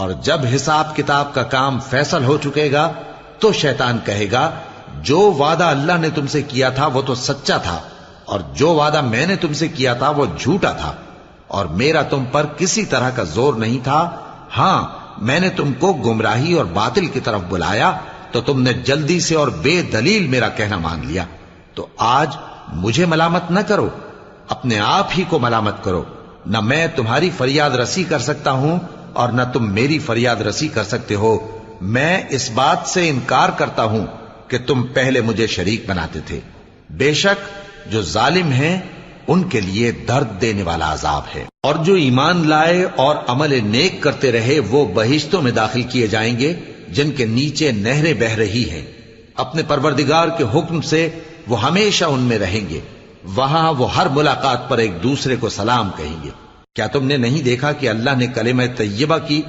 اور جب حساب کتاب کا کام فیصل ہو چکے گا تو شیطان کہے گا جو وعدہ اللہ نے تم سے کیا تھا وہ تو سچا تھا، اور جو وعدہ میں نے تم سے کیا تھا وہ جھوٹا تھا، اور میرا تم پر کسی طرح کا زور نہیں تھا۔ ہاں، میں نے تم کو گمراہی اور باطل کی طرف بلایا تو تم نے جلدی سے اور بے دلیل میرا کہنا مان لیا۔ تو آج مجھے ملامت نہ کرو، اپنے آپ ہی کو ملامت کرو۔ نہ میں تمہاری فریاد رسی کر سکتا ہوں اور نہ تم میری فریاد رسی کر سکتے ہو۔ میں اس بات سے انکار کرتا ہوں کہ تم پہلے مجھے شریک بناتے تھے۔ بے شک جو ظالم ہیں ان کے لیے درد دینے والا عذاب ہے۔ اور جو ایمان لائے اور عمل نیک کرتے رہے وہ بہشتوں میں داخل کیے جائیں گے جن کے نیچے نہریں بہہ رہی ہیں۔ اپنے پروردگار کے حکم سے وہ ہمیشہ ان میں رہیں گے۔ وہاں وہ ہر ملاقات پر ایک دوسرے کو سلام کہیں گے۔ کیا تم نے نہیں دیکھا کہ اللہ نے کلمہ طیبہ کی